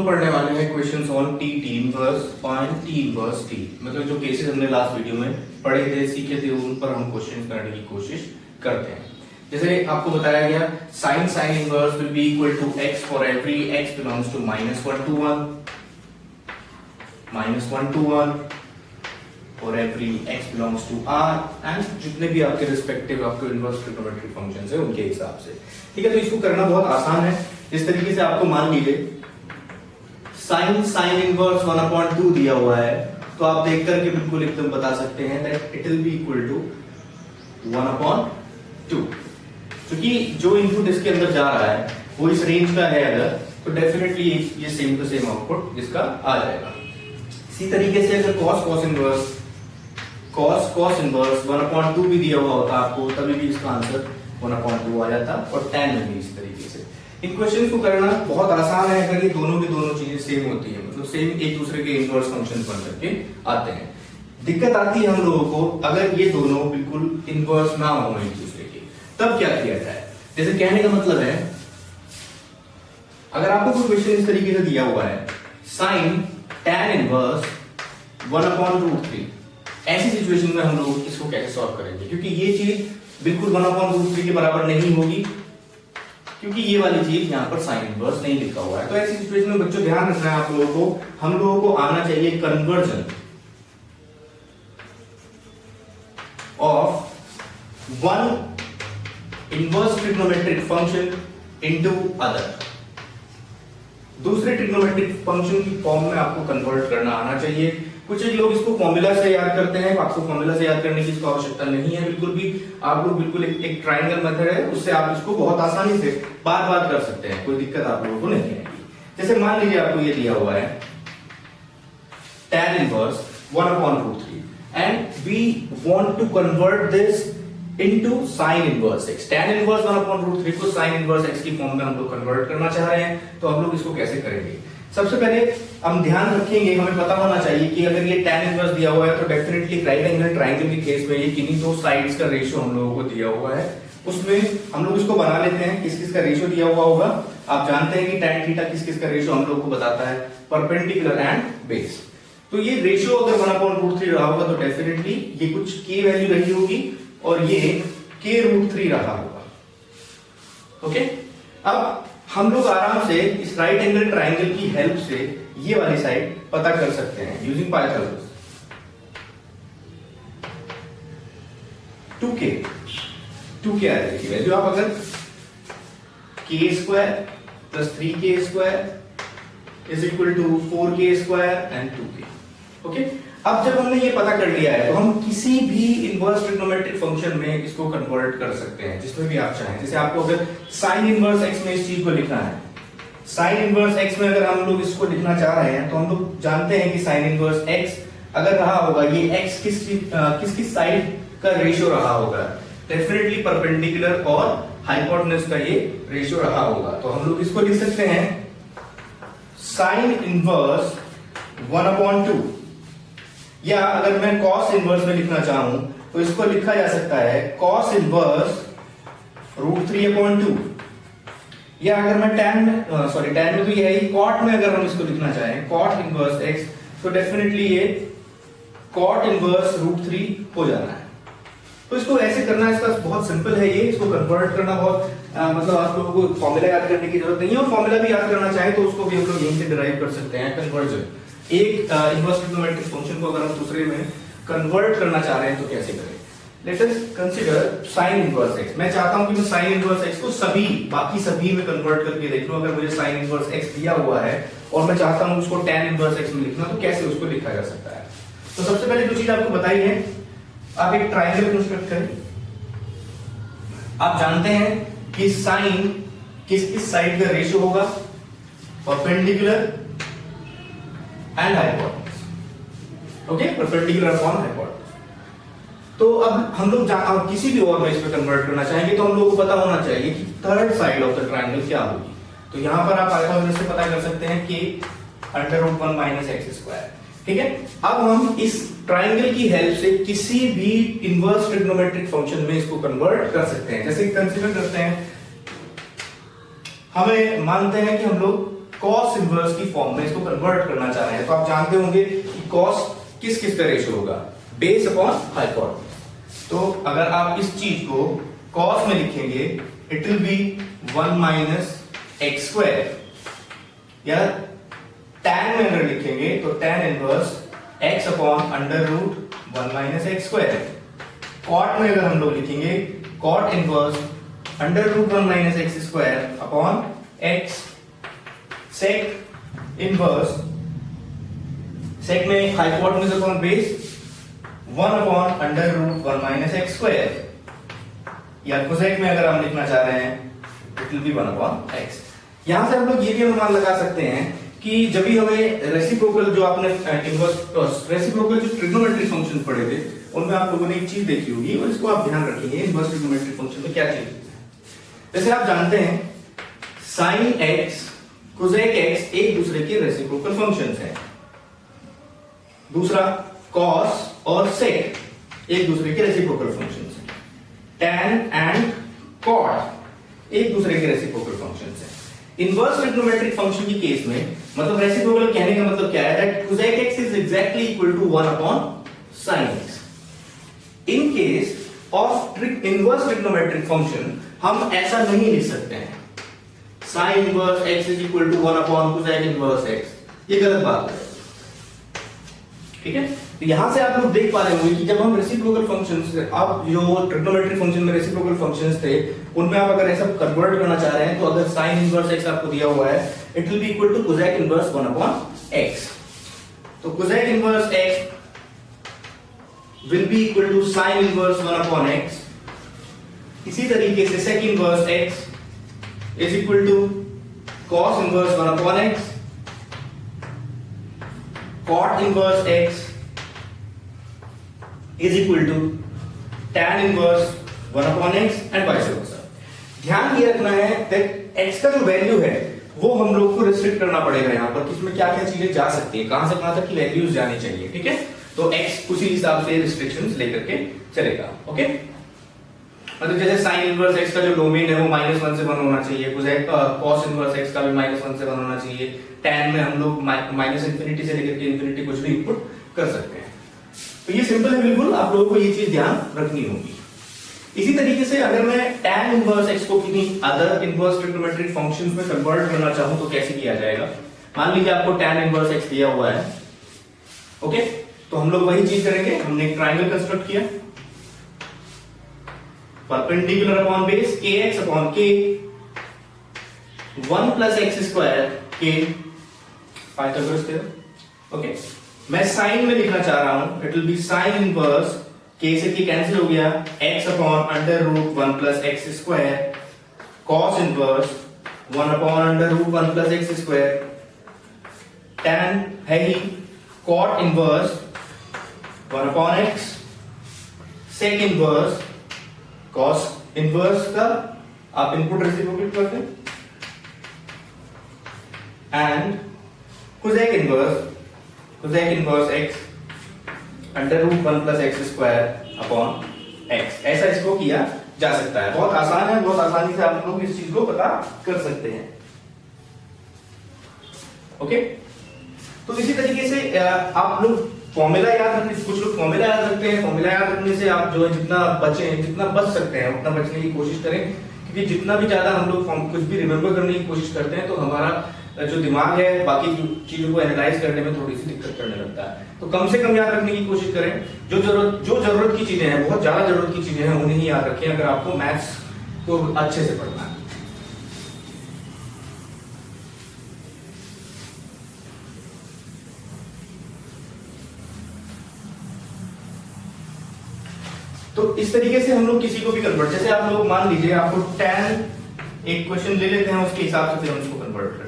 पढ़ने वाले हैं क्वेश्चंस ऑन टी इनवर्स और टी इनवर्स टी, मतलब जो केसेस हमने लास्ट वीडियो में पढ़े थे, सीखे थे, उन पर हम क्वेश्चंस करने की कोशिश करते हैं। जैसे आपको बताया गया sine inverse will be equal to x for every x belongs to -1 to 1, -1 to 1 for every x belongs to r, and जितने भी आपके रिस्पेक्टिव आपके इनवर्स ट्रिग्नोमेट्रिक फंक्शंस है उनके हिसाब से। ठीक है, तो इसको करना बहुत आसान है। इस तरीके से आपको मान लीजिए साइन इनवर्स 1/2 दिया हुआ है, तो आप देख करके बिल्कुल एकदम बता सकते हैं that it will be equal to 1/2, क्योंकि जो इनपुट इसके अंदर जा रहा है वो इस रेंज का है अगर, तो डेफिनेटली ये सेम टू सेम आउटपुट इसका आ जाएगा। इसी तरीके से अगर cos इनवर्स 1/2 भी दिया हुआ होता आपको, तभी भी इसका आंसर 1/2 आ जाता, और tan में भी इस तरीके से। इन क्वेश्चन को करना बहुत आसान है अगर ये दोनों की दोनों चीजें सेम होती है, मतलब सेम एक दूसरे के इनवर्स फंक्शन बन करके आते हैं। दिक्कत आती है हम लोगों को अगर ये दोनों बिल्कुल इनवर्स ना हो एक दूसरे के, तब क्या किया जाए। जैसे कहने का मतलब है, अगर आपको कोई क्वेश्चन इस तरीके से दिया हुआ है साइन tan इनवर्स 1/√3, ऐसी सिचुएशन में हम लोग इसको कैसे सॉल्व करेंगे, क्योंकि ये चीज बिल्कुल 1/√3 के बराबर नहीं होगी, क्योंकि ये वाली चीज यहाँ पर साइन इनवर्स नहीं लिखा हुआ है। तो ऐसी सिचुएशन में बच्चों ध्यान रखना है आप लोगों को, हम लोगों को आना चाहिए conversion of one inverse trigonometric function into other. दूसरे ट्रिग्नोमेट्रिक फंक्शन की फॉर्म में आपको कन्वर्ट करना आना चाहिए। कुछ लोग इसको फॉर्मूला से याद करते हैं, आपको फॉर्मूला से याद करने की इसको आवश्यकता नहीं है बिल्कुल भी। आप लोग बिल्कुल एक ट्रायंगल मेथड है, उससे आप इसको बहुत आसानी से बार कर सकते हैं, कोई दिक्कत आप लोगों को नहीं आएगी। जैसे मान लीजिए आपको ये दिया हुआ है tan inverse 1/√3 and we want to convert this into sin inverse x। tan inverse 1/√3 को sin इनवर्स x की फॉर्म में हम लोग कन्वर्ट करना चाह रहे हैं, तो हम लोग इसको कैसे करेंगे। सबसे पहले हम ध्यान रखेंगे, हमें पता होना चाहिए कि अगर ये tan इनवर्स दिया हुआ है तो डेफिनेटली राइट एंगल ट्रायंगल के केस में ये किन्हीं दो साइड्स का रेशियो हम लोगों को दिया हुआ है, उसमें हम लोग इसको बना लेते हैं। किस किस का रेशियो दिया हुआ होगा, आप जानते हैं कि tan थीटा किस किस का रेशियो हम लोगों को बताता है, परपेंडिकुलर एंड बेस। तो ये रेशियो अगर 1/√3 रहा होगा तो डेफिनेटली ये कुछ k वैल्यू रही होगी और ये k√3 रहा होगा। ओके, अब हम लोग आराम से इस राइट एंगल ट्रायंगल की हेल्प से ये वाली साइड पता कर सकते हैं यूजिंग पाइथागोरस। 2k आ जाएगी वैल्यू। आप अगर k² + 3k² is equal to 4k² and 2k। Okay, अब जब हमने ये पता कर लिया है तो हम किसी भी इनवर्स ट्रिग्नोमेट्रिक फंक्शन में इसको कन्वर्ट कर सकते हैं जिसमें भी आप चाहें। जैसे आपको अगर साइन इनवर्स x में इस चीज को लिखना है, साइन इनवर्स x में अगर हम लोग इसको लिखना चाह रहे हैं तो हम लोग जानते हैं कि साइन इनवर्स x अगर रहा होगा, ये x किस साइड का रेशियो रहा होगा, डेफिनेटली परपेंडिकुलर और हाइपोटेन्यूज का ये रेशियो रहा होगा। तो हम लोग इसको लिख सकते हैं साइन इनवर्स 1/2, या अगर मैं cos इनवर्स में लिखना चाहूं तो इसको लिखा जा सकता है cos इनवर्स √3/2, या अगर मैं tan में तो ये है cot में अगर हम इसको लिखना चाहें cot इनवर्स x, तो डेफिनेटली ये cot इनवर्स √3 हो जाना है। तो इसको ऐसे करना, इसका बहुत सिंपल है ये, इसको कन्वर्ट करना बहुत मतलब आप लोगों को फॉर्मूला याद करने की जरूरत नहीं है, और फॉर्मूला भी याद करना चाहें तो उसको भी हम लोग यहीं से डिराइव कर सकते हैं। कन्वर्जन, एक इनवर्स ट्रिग्नोमेट्रिक फंक्शन को अगर हम दूसरे में कन्वर्ट करना चाह रहे हैं तो कैसे करें। Late us consider sine inverse x। मैं चाहता हूं कि मैं साइन इनवर्स x को बाकी सभी में कन्वर्ट करके देख लूं। अगर मुझे साइन इनवर्स x दिया हुआ है और मैं चाहता हूं उसको tan इनवर्स x में लिखना, तो कैसे उसको लिखा जा सकता है। तो सबसे पहले जो चीज आपको बताई है, आप एक ट्रायंगल कंस्ट्रक्ट करें। आप जानते हैं कि साइन किस साइड का रेशियो होगा, perpendicular and hypotenuse. Okay, perpendicular upon hypotenuse. तो अब हम लोग किसी भी और में इसमें कन्वर्ट करना चाहेंगे तो हम लोगों को पता होना चाहिए कि third side of the triangle क्या होगी। तो यहां पर आप पाइथागोरस से पता कर सकते हैं कि √1 - x²। ठीक है, अब हम इस ट्रायंगल की हेल्प से किसी भी इनवर्स ट्रिग्नोमेट्रिक फंक्शन में इसको कन्वर्ट कर सकते हैं। जैसे कंसीडर करते हैं, हमें मानते हैं कि हम लोग कॉस इनवर्स की फॉर्म में इसको कन्वर्ट करना चाह रहे हैं, तो आप जानते होंगे कि कॉस किस किस का रेशियो होगा, बेस अपॉन हाइपोटेन्यूज। तो अगर आप इस चीज को कॉस में लिखेंगे it will be 1 minus x square, या tan में अगर लिखेंगे तो tan inverse x upon under root 1 minus x square. Cot में अगर हम लोग लिखेंगे cot inverse under root 1 minus x square upon x। Sec inverse, sec में hypotenuse upon base 1 upon under root 1 minus x square, या cosec में अगर हम लिखना चाह रहे हैं it will be 1 upon x। यहां से हम लोग ये भी अनुमान लगा सकते हैं कि जब भी हमें रेसिप्रोकल, जो आपने इनवर्स रेसिप्रोकल जो ट्रिग्नोमेट्री फंक्शन पढ़े थे उनमें आप लोगों ने एक चीज देखी होगी और इसको आप ध्यान रखेंगे इनवर्स ट्रिग्नोमेट्री फंक्शन में क्या चीज है। जैसे आप जानते हैं sin x cosec x एक दूसरे के रेसिप्रोकल फंक्शंस हैं। दूसरा cos और sec एक दूसरे के रेसिप्रोकल फंक्शंस हैं। tan एंड cot एक दूसरे के रेसिप्रोकल फंक्शंस हैं। इनवर्स ट्रिग्नोमेट्रिक फंक्शन की केस में मतलब रेसिप्रोकल कहने का मतलब क्या है, that cosec x is exactly equal to 1 upon sin x। In case of inverse trigonometric function हम ऐसा नहीं लिख सकते हैं sin inverse x is equal to 1 upon cosec inverse x, ये गलत बात है, ठीक है। तो यहां से आप लोग देख पा रहे होंगे कि जब हम रेसिप्रोकल फंक्शंस, अब जो ट्रिग्नोमेट्रिक फंक्शन में रेसिप्रोकल फंक्शंस थे उनमें आप अगर ऐसा कन्वर्ट करना चाह रहे हैं तो अगर sin इनवर्स x आपको दिया हुआ है it will be equal to cosec inverse 1 upon x। तो cosec inverse x will be equal to sin inverse 1 upon x। इसी तरीके से sec inverse x is equal to cos inverse 1 upon x, cot inverse x is equal to tan inverse 1 upon x and vice versa। ध्यान ये रखना है that x का जो value है वो हम लोग को रिस्ट्रिक्ट करना पड़ेगा यहाँ पर, किसमें क्या क्या चीजें जा सकती है, कहां से कहां तक की वैल्यूज जानी चाहिए, ठीक है। तो x उसी हिसाब से रिस्ट्रिक्शंस लेकर के चलेगा, ओके। मतलब जैसे sin इनवर्स x का जो डोमेन है वो -1 से 1 होना चाहिए, cos इनवर्स x का भी -1 से 1 होना चाहिए, tan में हम लोग -इंफिनिटी से लेकर के इंफिनिटी कुछ भी इनपुट कर सकते हैं। तो ये सिंपल है बिल्कुल, आप लोगों को ये चीज ध्यान रखनी होगी। इसी तरीके से अगर मैं tan इनवर्स x को किसी अदर इनवर्स ट्रिग्नोमेट्रिक फंक्शंस में कन्वर्ट करना चाहूं तो कैसे किया जाएगा। मान लीजिए आपको tan इनवर्स x दिया हुआ है, ओके, तो हम लोग वही चीज करेंगे। हमने एक ट्रायंगल कंस्ट्रक्ट किया, perpendicular upon base kx upon k 1 plus x square k Pythagoras theorem, okay. मैं साइन में लिखना चाह रहा हूं, it will be sine inverse k से k कैंसिल हो गया, x upon under root 1 plus x square, cos inverse 1 upon under root 1 plus x square, tan है ही cot inverse 1 upon x, sec inverse cos inverse का आप input reciprocate करते हैं, and cosec inverse x under root 1 plus x square upon x। ऐसा इसको किया जा सकता है, बहुत आसान है, बहुत आसानी से आप लोग इस चीज को पता कर सकते हैं, ओके। तो इसी तरीके से आप लोग फॉर्मूला याद रखने, कुछ लोग फॉर्मूला याद रखते हैं, फॉर्मूला याद रखने से आप जो है जितना बच सकते हैं उतना बचने की कोशिश करें, क्योंकि जितना भी ज्यादा हम लोग कुछ भी रिमेंबर करने की कोशिश करते हैं तो हमारा जो दिमाग है बाकी चीजों को एनालाइज करने में थोड़ी सी दिक्कत करने लगता है। तो कम से कम याद रखने की कोशिश करें, जो जरूरत की चीजें हैं, बहुत ज्यादा जरूरत की चीजें हैं उन्हें ही याद रखें अगर आपको मैथ्स को अच्छे से पढ़ना है। तो इस तरीके से हम लोग किसी को भी कन्वर्ट, जैसे आप लोग मान लीजिए आपको tan एक क्वेश्चन ले लेते हैं, उसके हिसाब से फिर हम इसको कन्वर्ट करते हैं।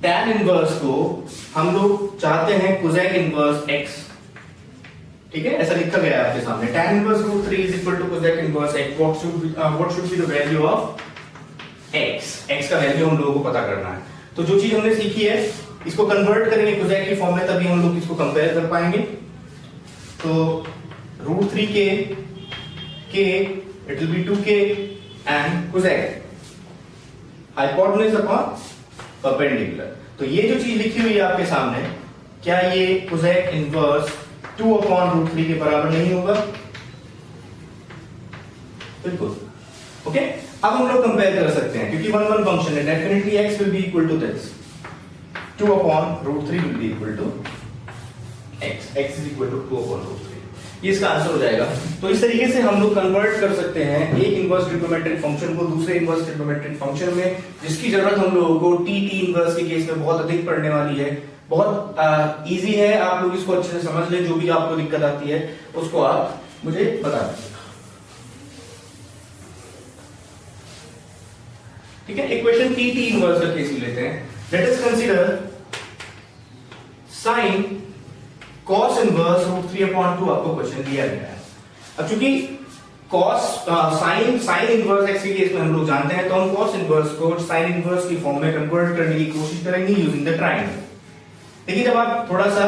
tan इनवर्स को हम लोग चाहते हैं cosec इनवर्स x, ठीक है, ऐसा लिखा गया है आपके सामने। tan inverse root 3 is equal to cosec inverse x। What should be the value of x? x का वैल्यू हम लोगों को पता करना है। तो जो चीज हमने सीखी है इसको कन्वर्ट करेंगे cosec की फॉर्म में, तभी हम लोग इसको कंपेयर कर पाएंगे। तो root 3 k it will be 2k and cosec hypotenuse upon perpendicular. तो ये जो चीज लिखी हुई है आपके सामने, क्या ये कोसेक इनवर्स 2/√3 के बराबर नहीं होगा? बिल्कुल। ओके, अब हम लोग कंपेयर कर सकते हैं क्योंकि 1 फंक्शन है, definitely x will be equal to this, 2/√3 will be equal to x is equal to 2/√3। ये इसका आंसर हो जाएगा। तो इस तरीके से हम लोग कन्वर्ट कर सकते हैं एक इनवर्स ट्रिग्नोमेट्रिक फंक्शन को दूसरे इनवर्स ट्रिग्नोमेट्रिक फंक्शन में, जिसकी जरूरत हम लोगों को टी इनवर्स के केस में बहुत अधिक पड़ने वाली है। बहुत इजी है, आप लोग इसको अच्छे से समझ लें। जो भी आपको दिक्कत आती है उसको आप मुझे बता दीजिए, ठीक है। इक्वेशन टी इनवर्स का केस लेते हैं। Let us consider sine cos inverse √3/2 आपको क्वेश्चन दिया गया है। अब चूंकि cos sin इनवर्स x के केस में हम लोग जानते हैं, तो हम cos इनवर्स को sin इनवर्स की फॉर्म में कन्वर्ट करने की कोशिश करेंगे यूजिंग द ट्रायंगल। देखिए, जब आप थोड़ा सा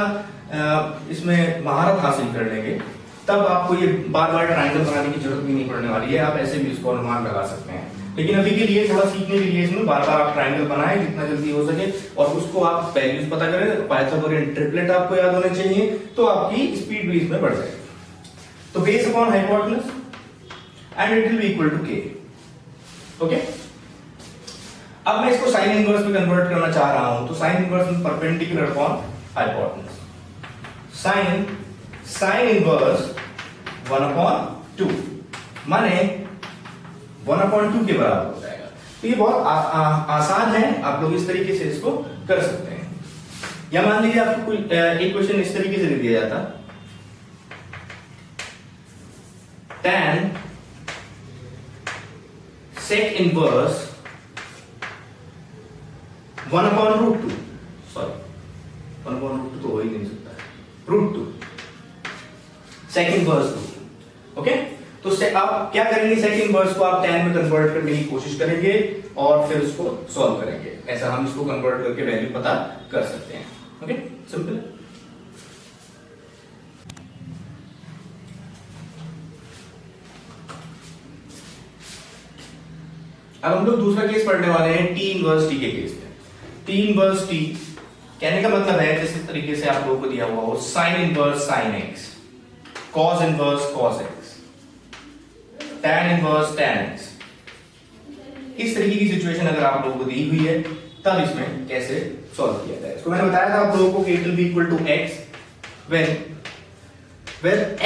इसमें महारत हासिल कर लेंगे तब आपको ये बार बार ट्रायंगल बनाने की जरूरत भी नहीं पड़ने वाली है। आप ऐसे भी इसको अनुमान लगा सकते हैं, लेकिन अभी के लिए थोड़ा सीखने के लिए इसमें बार बार आप ट्रायंगल बनाएं जितना जल्दी हो सके, और उसको आप वैल्यूज पता करें। पाइथागोरियन ट्रिपलेट आपको याद होने चाहिए, तो आपकी स्पीड भी इसमें बढ़ जाएगी। तो base upon hypotenuse and it will be equal to k। Okay, अब मैं इसको साइन इनवर्स में कन्वर्ट करना चाह रहा हूं, तो साइन इनवर्स में perpendicular upon hypotenuse. Sine inverse 1/2 माने 1/2 के बराबर हो जाएगा। तो ये बहुत आसान है, आप लोग इस tरीके से इसको कर सकते हैं। या मान लीजिए आपको कोई एक क्वेश्चन इस तरीके से दे दिया जाता, tan sec इनवर्स 1/√2, सॉरी 1/√2 तो हो ही नहीं सकता है, √2 sec इनवर्स 2। ओके, तो आप क्या करेंगे, सेक इनवर्स को आप tan में कन्वर्ट करने की कोशिश करेंगे और फिर उसको सॉल्व करेंगे। ऐसा हम इसको कन्वर्ट करके वैल्यू पता कर सकते हैं। Okay, simple. अब हम लोग दूसरा केस पढ़ने वाले हैं टी इनवर्स टी के केस में। टी इनवर्स टी कहने का मतलब है जिस तरीके से आप लोगों को दिया हुआ हो, sign inverse sine x, cos inverse cos x, tan inverse tan x। इस तरीके की सिचुएशन अगर आप लोगों को दी हुई है तब इसमें कैसे सॉल्व किया जाए। इसको मैंने बताया था आप लोगों को कि it will be equal to x when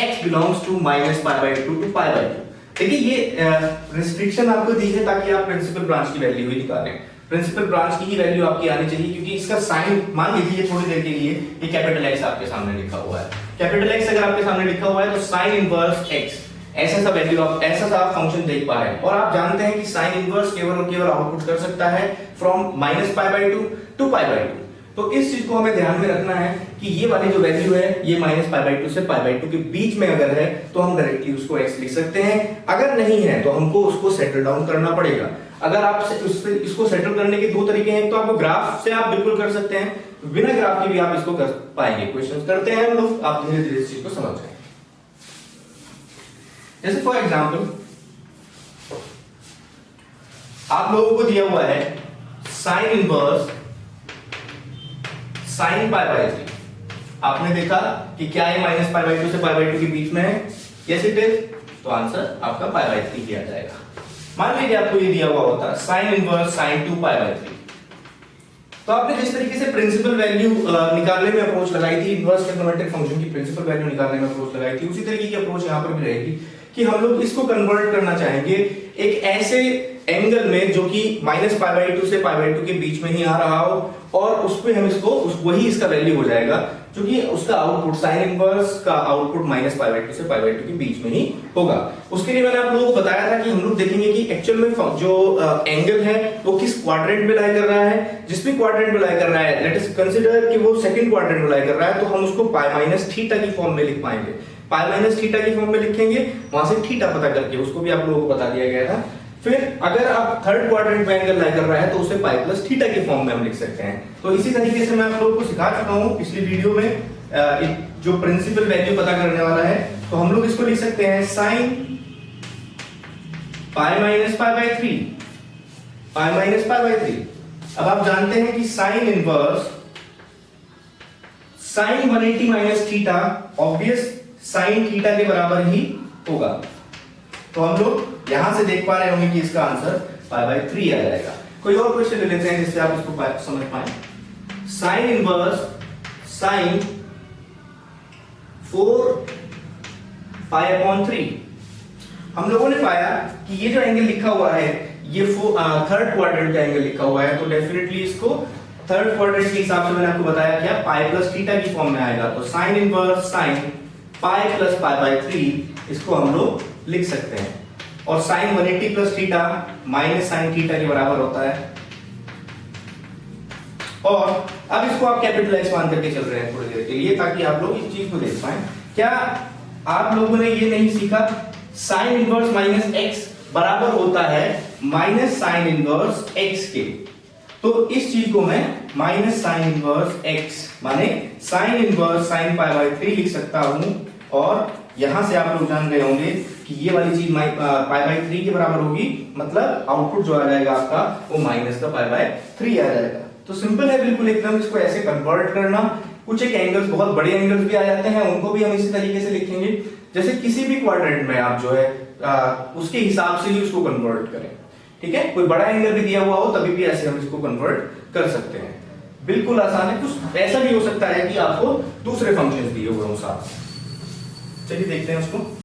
x belongs to -π/2 to π/2। देखिए, ये रिस्ट्रिक्शन आपको दी है ताकि आप प्रिंसिपल ब्रांच की वैल्यू ही निकालें। प्रिंसिपल ब्रांच की ही वैल्यू आपकी आनी चाहिए, क्योंकि इसका साइन मान लीजिए थोड़ी देर के लिए ये कैपिटल X आपके सामने लिखा हुआ है। कैपिटल X अगर आपके सामने लिखा हुआ है तो साइन इनवर्स x ऐसा सा वैल्यू आप ऐसा सा फंक्शन देख पा रहे हैं। और आप जानते हैं कि साइन इनवर्स केवल और केवल आउटपुट कर सकता है फ्रॉम -π/2 टू π/2। तो इस चीज को हमें ध्यान में रखना है कि ये वाली जो वैल्यू है ये -π/2 से π/2 के बीच में अगर है तो हम डायरेक्टली उसको x लिख सकते हैं। अगर नहीं है तो हमको उसको सेटल डाउन करना पड़ेगा। अगर आप इसको सेटल करने के दो तरीके हैं, तो आपको ग्राफ से आप बिल्कुल कर सकते हैं, बिना ग्राफ के भी आप इसको कर पाएंगे। क्वेश्चंस करते हैं हम लोग, आप धीरे धीरे इस चीज को समझ जाएंगे। जैसे फॉर एग्जाम्पल आप लोगों को दिया हुआ है साइन इनवर्स साइन π/3। आपने देखा कि क्या ये -π/2 से π/2 के बीच में है, यस इट इज, तो आंसर आपका π/3 किया जाएगा। मान लीजिए आपको ये दिया हुआ होता साइन इनवर्स साइन 2 π/3, तो आपने जिस तरीके से प्रिंसिपल वैल्यू निकालने में अप्रोच लगाई थी, इनवर्स ट्रिग्नोमेट्रिक फंक्शन की प्रिंसिपल वैल्यू निकालने में अप्रोच लगाई थी, उसी तरीके की अप्रोच यहां पर भी रहेगी कि हम लोग इसको कन्वर्ट करना चाहेंगे एक ऐसे एंगल में जो कि -π/2 से π/2 के बीच में ही आ रहा हो, और उस पे हम इसको वही इसका वैल्यू हो जाएगा, क्योंकि उसका आउटपुट साइन इनवर्स का आउटपुट -π/2 से π/2 के बीच में ही होगा। उसके लिए मैंने आप लोगों को बताया था कि हम लोग देखेंगे कि एक्चुअल में जो एंगल है वो किस क्वाड्रेंट में लाई कर रहा है। जिस भी क्वाड्रेंट में लाई कर रहा है, लेट अस कंसीडर कि वो सेकंड क्वाड्रेंट में लाई कर रहा है, तो हम उसको π-θ की फॉर्म में लिख पाएंगे। π-θ की फॉर्म में लिखेंगे, वहां से थीटा पता करके, उसको भी आप लोगों को बता दिया गया था। फिर अगर आप थर्ड क्वाड्रेंट में एंगल लाई कर रहा है तो उसे π+θ की फॉर्म में हम लिख सकते हैं। तो इसी तरीके से मैं आप लोगों को सिखा चुका हूं पिछली वीडियो में जो प्रिंसिपल वैल्यू पता करने वाला है, तो हम लोग इसको लिख सकते हैं sin π - π/3 pi minus pi by 3। अब आप जानते हैं कि sine inverse sine 180 minus theta obvious sine theta के बराबर ही होगा। तो हम लोग यहां से देख पा रहे होंगे कि इसका आंसर पाई बाई 3 आ जाएगा। कोई और क्वेश्चन ले लेते हैं जिससे आप इसको समझ पाए। Sign inverse sign 4 pi upon 3। हम लोगों ने पाया कि ये जो एंगल लिखा हुआ है ये थर्ड क्वाड्रेंट का एंगल लिखा हुआ है, तो डेफिनेटली इसको थर्ड क्वाड्रेंट के हिसाब से मैंने आपको बताया क्या पाई प्लस थीटा की फॉर्म में आएगा। तो sine inverse sine pi plus pi by 3 इसको हम लोग लिख सकते हैं। और sine 180 plus theta minus sine theta के बराबर होता है। और अब इसको आप कैपिटल एक्स मान करके चल रहे हैं थोड़ी देर के लिए ताकि आप लोग इस चीज को देख पाए। क्या आप लोगों ने ये नहीं सीखा साइन इनवर्स माइनस एक्स बराबर होता है माइनस साइन इनवर्स एक्स के। तो इस चीज को मैं माइनस साइन इनवर्स एक्स माने sign inverse sine pi by 3 लिख सकता हूं। और यहां से आप लोग जान गए होंगे कि ये वाली चीज पाई बाई 3 के बराबर होगी, मतलब आउटपुट जो आ जाएगा आपका वो माइनस का पाई बाई 3 आ जाएगा। तो सिंपल है बिल्कुल एकदम इसको ऐसे कन्वर्ट करना। कुछ एक एंगल्स बहुत बड़े एंगल्स भी आ जाते हैं, उनको भी हम इसी तरीके से लिखेंगे जैसे किसी भी क्वाड्रेंट में आप जो है उसके हिसाब से ही उसको कन्वर्ट करें। ठीक है, कोई बड़ा एंगल भी दिया हुआ हो तभी भी ऐसे हम इसको कन्वर्ट कर सकते हैं। बिल्कुल आसान है। कुछ ऐसा भी हो सकता है कि आपको दूसरे फंक्शंस दिए हुए हो साथ। चलिए देखते हैं उसको।